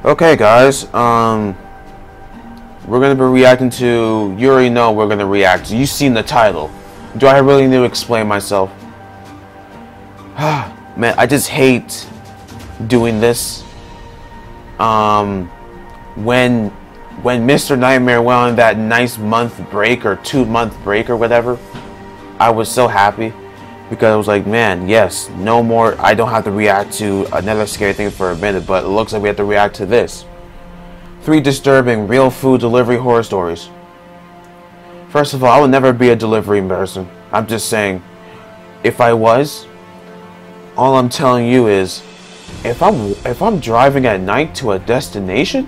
Okay, guys. We're gonna be reacting to. You already know we're gonna react to. You've seen the title. Do I really need to explain myself? Man, I just hate doing this. When Mr. Nightmare went on that nice month break or 2-month break or whatever, I was so happy because I was like, man, yes, no more. I don't have to react to another scary thing for a minute, but it looks like we have to react to this. 3 disturbing real food delivery horror stories. First of all, I would never be a delivery person. I'm just saying, if I was, all I'm telling you is, if I'm driving at night to a destination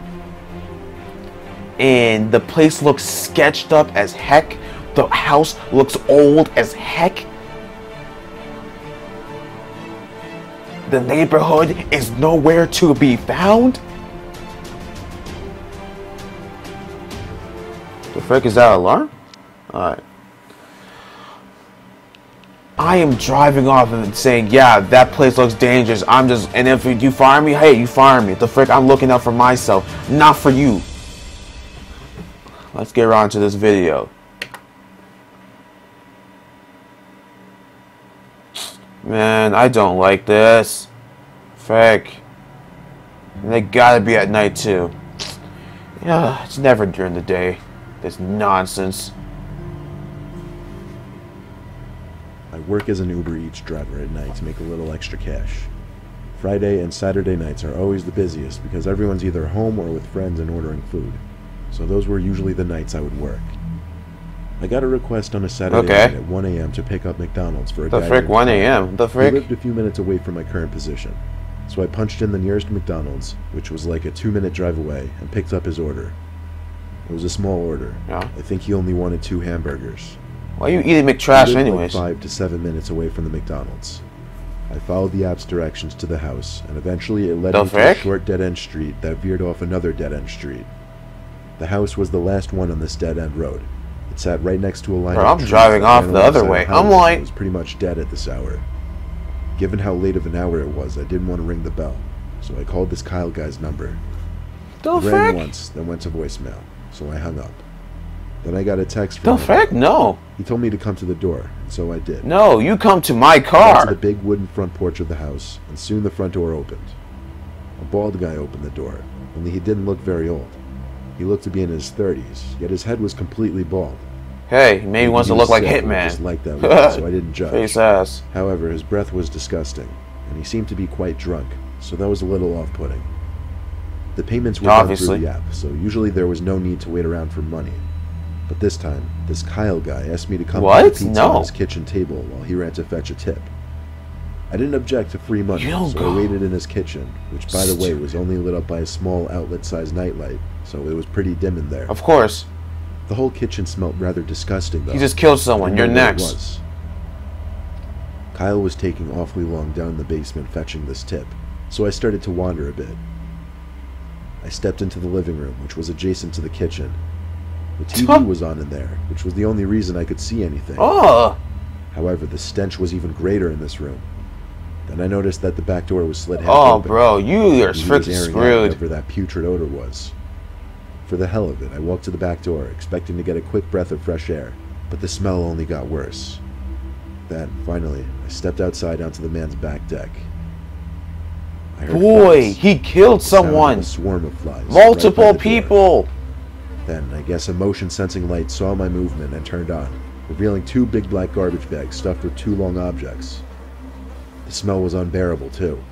and the place looks sketched up as heck, the house looks old as heck, the neighborhood is nowhere to be found. The frick is that alarm? Alright. I am driving off and saying, yeah, that place looks dangerous. And if you fire me, hey, you fire me. The frick, I'm looking out for myself, not for you. Let's get around to this video. Man, I don't like this. Frick. And they gotta be at night too. Yeah, it's never during the day. This nonsense. I work as an Uber Eats driver at night to make a little extra cash. Friday and Saturday nights are always the busiest because everyone's either home or with friends and ordering food. So those were usually the nights I would work. I got a request on a Saturday night at 1 a.m. to pick up McDonald's for a guy. The frick, 1 a.m.? The frick? He lived a few minutes away from my current position. So I punched in the nearest McDonald's, which was like a 2-minute drive away, and picked up his order. It was a small order. Yeah. I think he only wanted 2 hamburgers. Why are you eating McTrash anyways? Like 5 to 7 minutes away from the McDonald's. I followed the app's directions to the house, and eventually it led me to a short dead-end street that veered off another dead-end street. The house was the last one on this dead-end road. It sat right next to a line of trees. I'm driving off the other way. I'm like... It was pretty much dead at this hour. Given how late of an hour it was, I didn't want to ring the bell, so I called this Kyle guy's number. It rang once, then went to voicemail, so I hung up. Then I got a text from him. The frick? No. He told me to come to the door, and so I did. No, you come to my car. I went to the big wooden front porch of the house, and soon the front door opened. A bald guy opened the door, only he didn't look very old. He looked to be in his 30s, yet his head was completely bald. Hey, maybe he wants to look like Hitman. Just like that look, so I didn't judge. Face ass. However, his breath was disgusting, and he seemed to be quite drunk, so that was a little off-putting. The payments were done through the app, so usually there was no need to wait around for money. But this time, this Kyle guy asked me to come to the pizza on his kitchen table while he ran to fetch a tip. I didn't object to free money, so I waited in his kitchen, which by the way was only lit up by a small outlet-sized nightlight, so it was pretty dim in there. Of course. The whole kitchen smelled rather disgusting, though. You just killed someone. You're next. Kyle was taking awfully long down in the basement fetching this tip, so I started to wander a bit. I stepped into the living room, which was adjacent to the kitchen. The TV was on in there, which was the only reason I could see anything. However, the stench was even greater in this room. Then I noticed that the back door was slid half open. Bro, you are freaking screwed. Whatever that putrid odor was. For the hell of it, I walked to the back door, expecting to get a quick breath of fresh air, but the smell only got worse. Then, finally, I stepped outside onto the man's back deck. I heard flies. He killed someone. A swarm of flies. Multiple people. Then, I guess a motion-sensing light saw my movement and turned on, revealing 2 big black garbage bags stuffed with 2 long objects. The smell was unbearable, too.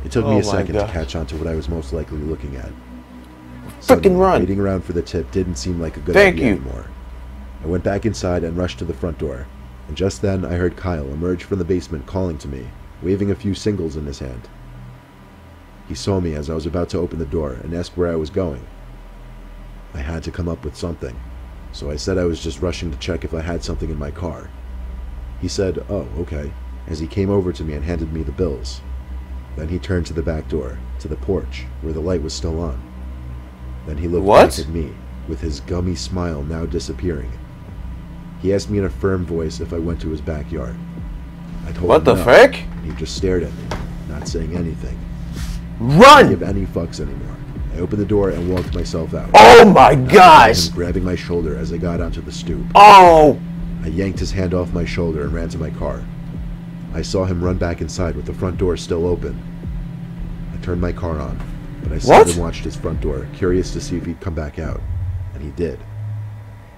It took me a second to catch on to what I was most likely looking at. Frickin' run! Waiting around for the tip didn't seem like a good idea anymore. I went back inside and rushed to the front door, and just then I heard Kyle emerge from the basement calling to me, waving a few singles in his hand. He saw me as I was about to open the door and asked where I was going. I had to come up with something, so I said I was just rushing to check if I had something in my car. He said, "Oh, okay," as he came over to me and handed me the bills. Then he turned to the back door, to the porch, where the light was still on. Then he looked back at me, with his gummy smile now disappearing. He asked me in a firm voice if I went to his backyard. I told him what the frick? And he just stared at me, not saying anything. Run! I didn't give any fucks anymore. I opened the door and walked myself out. Oh my gosh! Him grabbing my shoulder as I got onto the stoop. Oh! I yanked his hand off my shoulder and ran to my car. I saw him run back inside with the front door still open. I turned my car on, but I sat and watched his front door, curious to see if he'd come back out. And he did.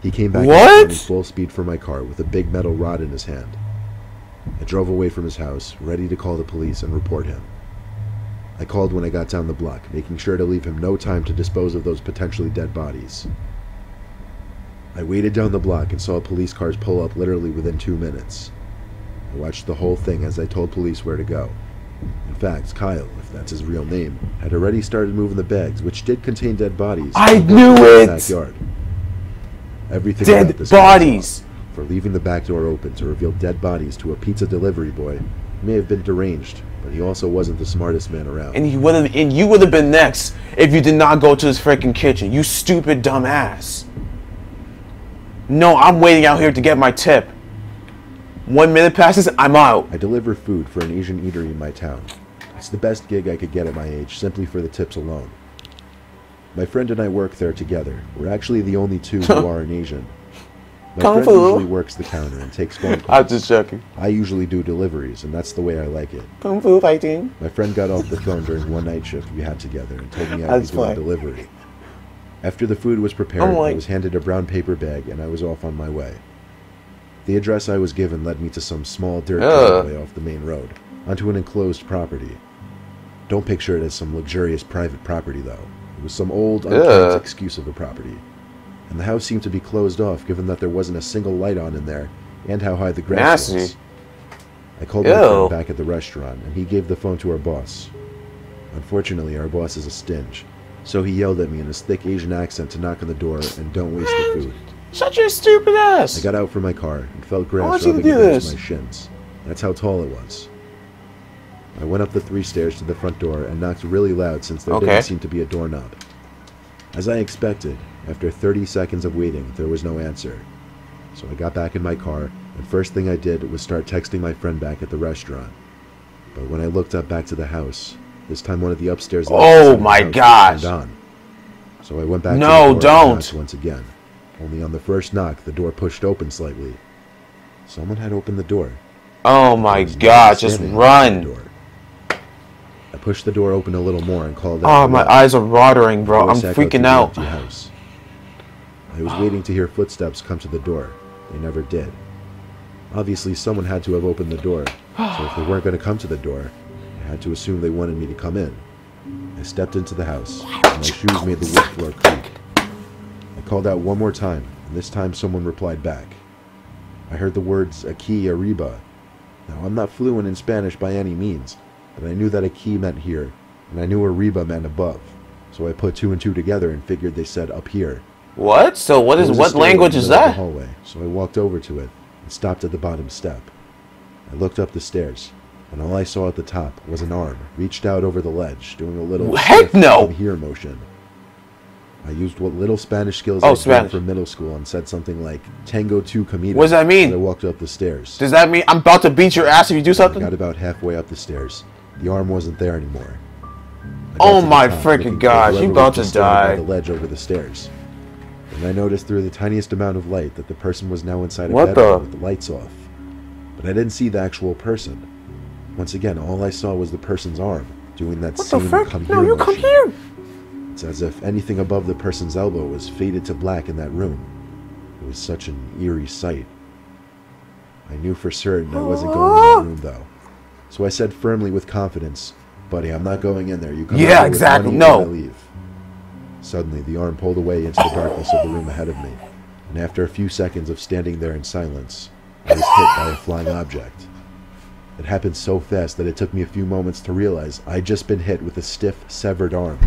He came back running full speed for my car with a big metal rod in his hand. I drove away from his house, ready to call the police and report him. I called when I got down the block, making sure to leave him no time to dispose of those potentially dead bodies. I waited down the block and saw police cars pull up literally within 2 minutes. I watched the whole thing as I told police where to go. In fact, Kyle, if that's his real name, had already started moving the bags, which did contain dead bodies. I knew it! Backyard. Everything dead about this bodies! For leaving the back door open to reveal dead bodies to a pizza delivery boy, he may have been deranged, but he also wasn't the smartest man around. And you would have been next if you did not go to his freaking kitchen. You stupid dumbass. No, I'm waiting out here to get my tip. 1 minute passes, I'm out. I deliver food for an Asian eatery in my town. It's the best gig I could get at my age, simply for the tips alone. My friend and I work there together. We're actually the only two who are an Asian. My friend usually works the counter and takes phone calls. I'm just joking. I usually do deliveries, and that's the way I like it. Kung Fu fighting. My friend got off the phone during one night shift we had together and told me I'd be doing delivery. After the food was prepared, I was handed a brown paper bag and I was off on my way. The address I was given led me to some small dirt driveway off the main road, onto an enclosed property. Don't picture it as some luxurious private property, though. It was some old, unkept excuse of a property. And the house seemed to be closed off, given that there wasn't a single light on in there, and how high the grass was. I called my friend back at the restaurant, and he gave the phone to our boss. Unfortunately, our boss is a stinge, so he yelled at me in his thick Asian accent to knock on the door and don't waste the food. Shut your stupid ass! I got out from my car and felt grass rubbing against my shins. That's how tall it was. I went up the 3 stairs to the front door and knocked really loud since there didn't seem to be a doorknob. As I expected, after 30 seconds of waiting, there was no answer. So I got back in my car, and first thing I did was start texting my friend back at the restaurant. But when I looked up back to the house, this time one of the upstairs lights turned on. So I went back to the door and knocked once again. Only on the first knock, the door pushed open slightly. Someone had opened the door. Oh my god, just run! I pushed the door open a little more and called out. Oh, my eyes are watering, bro. I'm freaking out. House. I was waiting to hear footsteps come to the door. They never did. Obviously, someone had to have opened the door, so if they weren't going to come to the door, I had to assume they wanted me to come in. I stepped into the house, and my shoes made the wood floor creak. I called out one more time, and this time someone replied back. I heard the words, "Aquí arriba." Now, I'm not fluent in Spanish by any means, but I knew that "aquí" meant here, and I knew "arriba" meant above. So I put 2 and 2 together and figured they said up here. What? So what language is that? Hallway, so I walked over to it and stopped at the bottom step. I looked up the stairs, and all I saw at the top was an arm reached out over the ledge, doing a little "come here" motion. I used what little Spanish skills I learned from middle school and said something like "Tango tu camino." What does that mean? I walked up the stairs. Does that mean I'm about to beat your ass if you do something? I got about halfway up the stairs. The arm wasn't there anymore. Oh my freaking gosh, you about to die. The ledge over the stairs. And I noticed through the tiniest amount of light that the person was now inside a bedroom with the lights off. But I didn't see the actual person. Once again, all I saw was the person's arm doing that same "come here" motion. Come here! It's as if anything above the person's elbow was faded to black in that room. It was such an eerie sight. I knew for certain I wasn't going in that room, though. So I said firmly with confidence, "Buddy, I'm not going in there. You come out with money and I leave." Suddenly, the arm pulled away into the darkness of the room ahead of me, and after a few seconds of standing there in silence, I was hit by a flying object. It happened so fast that it took me a few moments to realize I'd just been hit with a stiff, severed arm.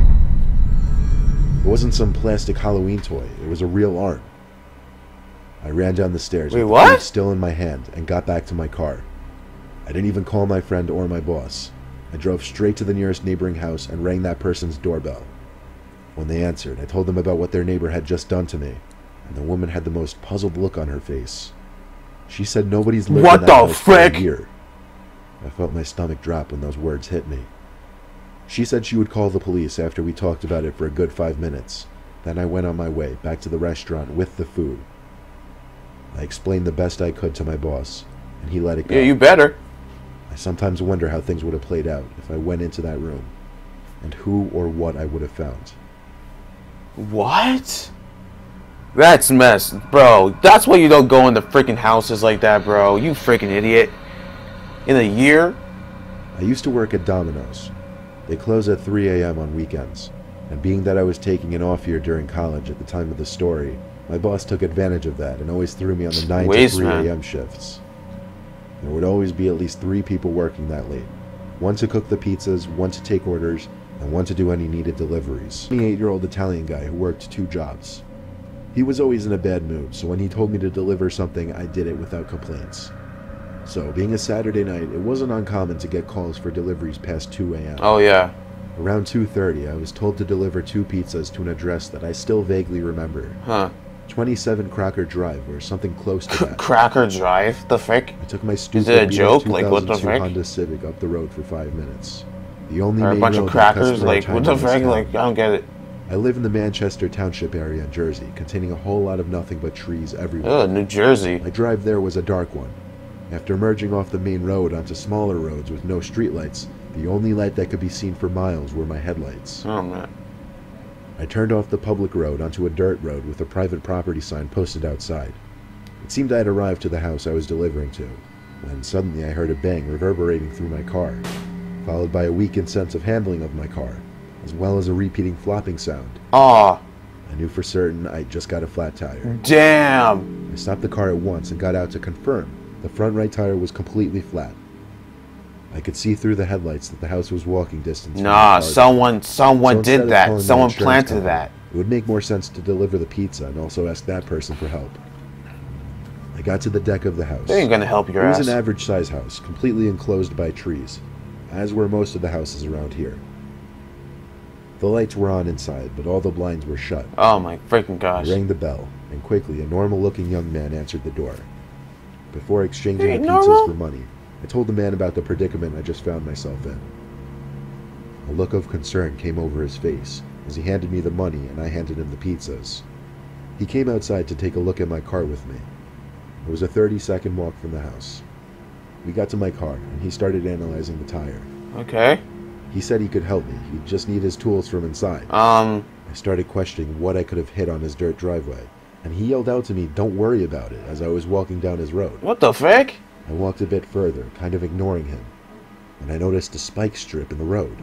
It wasn't some plastic Halloween toy. It was a real arm. I ran down the stairs with the key still in my hand and got back to my car. I didn't even call my friend or my boss. I drove straight to the nearest neighboring house and rang that person's doorbell. When they answered, I told them about what their neighbor had just done to me, and the woman had the most puzzled look on her face. She said nobody's lived in that house for a year. I felt my stomach drop when those words hit me. She said she would call the police after we talked about it for a good 5 minutes. Then I went on my way back to the restaurant with the food. I explained the best I could to my boss, and he let it go. Yeah, you better. I sometimes wonder how things would have played out if I went into that room, and who or what I would have found. What? That's mess, bro. That's why you don't go into freaking houses like that, bro. You freaking idiot. In a year? I used to work at Domino's. They close at 3 a.m. on weekends, and being that I was taking an off year during college at the time of the story, my boss took advantage of that and always threw me on the 9 to 3 a.m. shifts. There would always be at least 3 people working that late. One to cook the pizzas, one to take orders, and one to do any needed deliveries. A 28-year-old Italian guy who worked 2 jobs. He was always in a bad mood, so when he told me to deliver something, I did it without complaints. So, being a Saturday night, it wasn't uncommon to get calls for deliveries past 2 a.m. Oh, yeah. Around 2:30, I was told to deliver 2 pizzas to an address that I still vaguely remember. Huh. 27 Crocker Drive, or something close to that. Crocker Drive? The frick? I took my stupid Is it a joke? Like, what the frick? Honda Civic up the road for 5 minutes. The only Or a main bunch road of crackers? that Like, what the frick? Like, I don't get it. I live in the Manchester Township area in Jersey, containing a whole lot of nothing but trees everywhere. Ugh, New Jersey. My drive there was a dark one. After merging off the main road onto smaller roads with no streetlights, the only light that could be seen for miles were my headlights. Oh, man. I turned off the public road onto a dirt road with a private property sign posted outside. It seemed I had arrived to the house I was delivering to, when suddenly I heard a bang reverberating through my car, followed by a weakened sense of handling of my car, as well as a repeating flopping sound. Aw. I knew for certain I just got a flat tire. Damn. I stopped the car at once and got out to confirm the front right tire was completely flat. I could see through the headlights that the house was walking distance. Nah, someone So did that. Someone planted that. It would make more sense to deliver the pizza and also ask that person for help. I got to the deck of the house. They ain't gonna help your ass. It was an average size house, completely enclosed by trees, as were most of the houses around here. The lights were on inside, but all the blinds were shut. Oh my freaking gosh. I rang the bell, and quickly a normal-looking young man answered the door. Before exchanging Hey, the pizzas normal? for money, I told the man about the predicament I just found myself in. A look of concern came over his face as he handed me the money and I handed him the pizzas. He came outside to take a look at my car with me. It was a 30-second walk from the house. We got to my car, and he started analyzing the tire. Okay. He said he could help me. He'd just need his tools from inside. I started questioning what I could have hit on his dirt driveway, and he yelled out to me, "Don't worry about it," as I was walking down his road. What the frick? I walked a bit further, kind of ignoring him, and I noticed a spike strip in the road.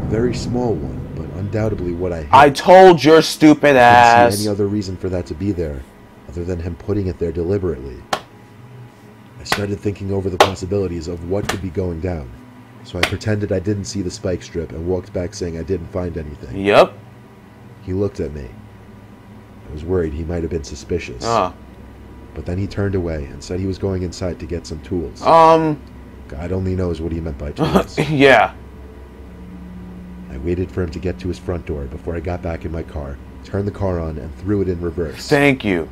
A very small one, but undoubtedly what I hit. I told your stupid ass. I didn't see any other reason for that to be there, other than him putting it there deliberately. I started thinking over the possibilities of what could be going down, so I pretended I didn't see the spike strip and walked back saying I didn't find anything. Yep. He looked at me. I was worried he might have been suspicious. But then he turned away and said he was going inside to get some tools. God only knows what he meant by tools. Yeah. I waited for him to get to his front door before I got back in my car, turned the car on, and threw it in reverse. Thank you.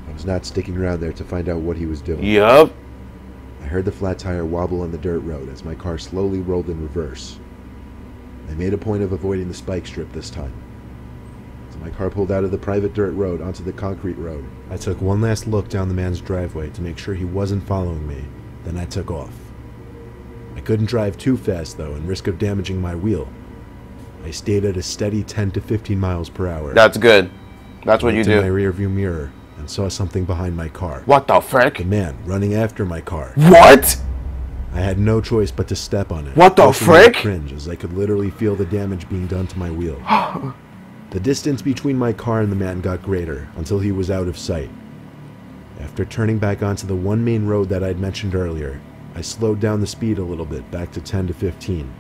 I was not sticking around there to find out what he was doing. Yup. I heard the flat tire wobble on the dirt road as my car slowly rolled in reverse. I made a point of avoiding the spike strip this time. As my car pulled out of the private dirt road onto the concrete road, I took one last look down the man's driveway to make sure he wasn't following me, then I took off. I couldn't drive too fast though and risk of damaging my wheel. I stayed at a steady 10 to 15 miles per hour. That's good. That's what you do. I looked in my rearview mirror and saw something behind my car. What the frick? A man running after my car. What? I had no choice but to step on it. What the frick? I cringe as I could literally feel the damage being done to my wheel. The distance between my car and the man got greater until he was out of sight. After turning back onto the one main road that I'd mentioned earlier, I slowed down the speed a little bit, back to 10 to 15.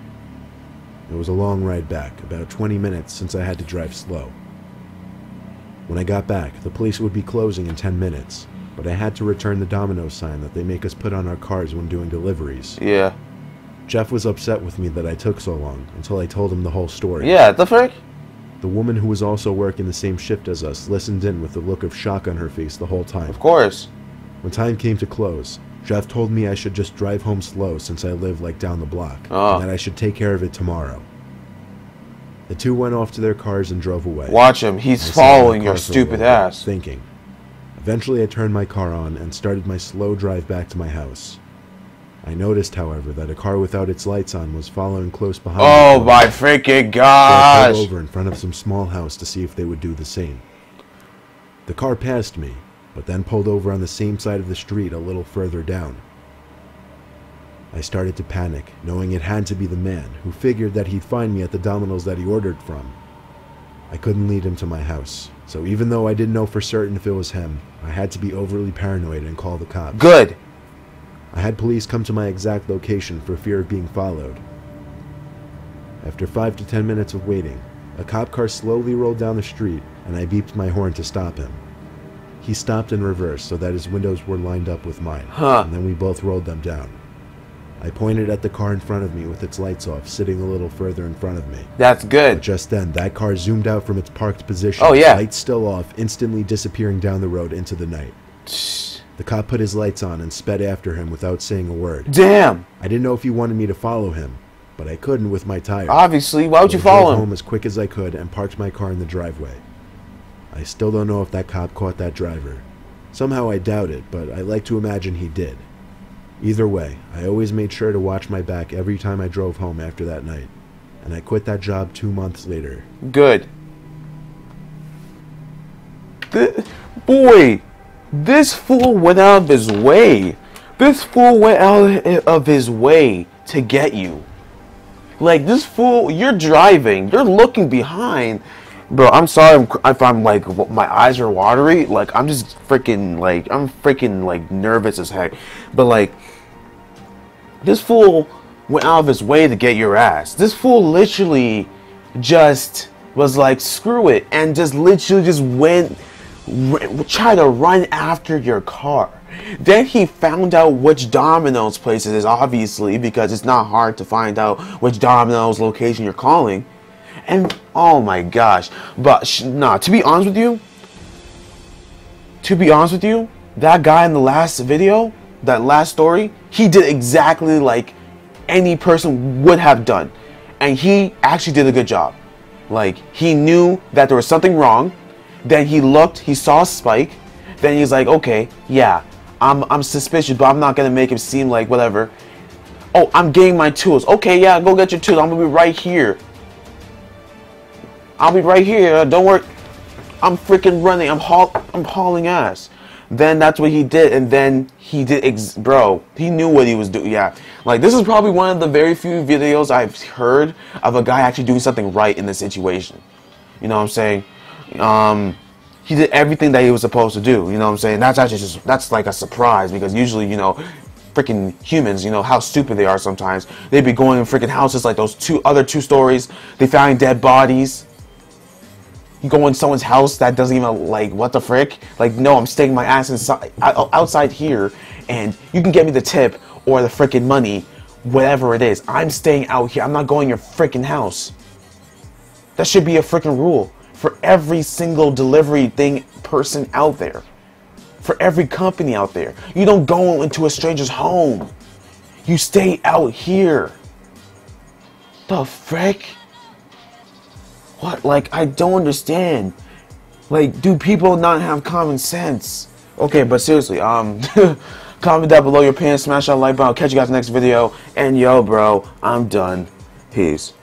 It was a long ride back, about 20 minutes since I had to drive slow. When I got back, the place would be closing in 10 minutes, but I had to return the Domino's sign that they make us put on our cars when doing deliveries. Yeah. Jeff was upset with me that I took so long, until I told him the whole story. Yeah, the frick? The woman who was also working the same shift as us listened in with a look of shock on her face the whole time. Of course. When time came to close, Jeff told me I should just drive home slow since I live like down the block, and that I should take care of it tomorrow. The two went off to their cars and drove away. Watch him. He's following your stupid ass. Thinking. Eventually I turned my car on and started my slow drive back to my house. I noticed, however, that a car without its lights on was following close behind me. Oh my freaking gosh! I pulled over in front of some small house to see if they would do the same. The car passed me, but then pulled over on the same side of the street a little further down. I started to panic, knowing it had to be the man, who figured that he'd find me at the Domino's that he ordered from. I couldn't lead him to my house, so even though I didn't know for certain if it was him, I had to be overly paranoid and call the cops. Good! I had police come to my exact location for fear of being followed. After 5 to 10 minutes of waiting, a cop car slowly rolled down the street and I beeped my horn to stop him. He stopped in reverse so that his windows were lined up with mine, and then we both rolled them down. I pointed at the car in front of me with its lights off, sitting a little further in front of me. That's good. But just then, that car zoomed out from its parked position, oh, yeah. lights still off, instantly disappearing down the road into the night. The cop put his lights on and sped after him without saying a word. Damn! I didn't know if he wanted me to follow him, but I couldn't with my tires. Obviously, why would you follow him? I drove home as quick as I could and parked my car in the driveway. I still don't know if that cop caught that driver. Somehow I doubt it, but I like to imagine he did. Either way, I always made sure to watch my back every time I drove home after that night, and I quit that job 2 months later. Good. Boy, this fool went out of his way. This fool went out of his way to get you. Like, this fool, you're driving, you're looking behind. Bro, I'm sorry if I'm like, my eyes are watery. Like, I'm just freaking, like, nervous as heck. But, like, this fool went out of his way to get your ass. This fool literally just was like, screw it. And just literally just tried to run after your car. Then he found out which Domino's place it is, obviously, because it's not hard to find out which Domino's location you're calling. And, oh my gosh. But, nah, to be honest with you, that guy in the last video, that last story, he did exactly like any person would have done. And he actually did a good job. Like, he knew that there was something wrong. Then he looked, he saw a spike. Then he's like, okay, yeah, I'm suspicious, but I'm not going to make him seem like whatever. Oh, I'm getting my tools. Okay, yeah, go get your tools. I'm going to be right here. I'll be right here. Don't worry. I'm freaking running. I'm hauling ass. Then that's what he did. And then he did, bro, he knew what he was doing. Yeah. Like, this is probably one of the very few videos I've heard of a guy actually doing something right in this situation. You know what I'm saying? He did everything that he was supposed to do. You know what I'm saying? That's actually just, that's like a surprise, because usually, you know, freaking humans, you know, how stupid they are sometimes. They'd be going in freaking houses like those other two stories. They found dead bodies. You go in someone's house that doesn't even, like, what the frick? Like, no, I'm staying my ass inside, outside here, and you can get me the tip or the freaking money, whatever it is. I'm staying out here. I'm not going in your freaking house. That should be a freaking rule for every single delivery person out there. For every company out there. You don't go into a stranger's home. You stay out here. The frick? What? Like, I don't understand. Like, do people not have common sense? Okay, but seriously, comment down below your opinion, smash that like button. I'll catch you guys in the next video. And yo, bro, I'm done. Peace.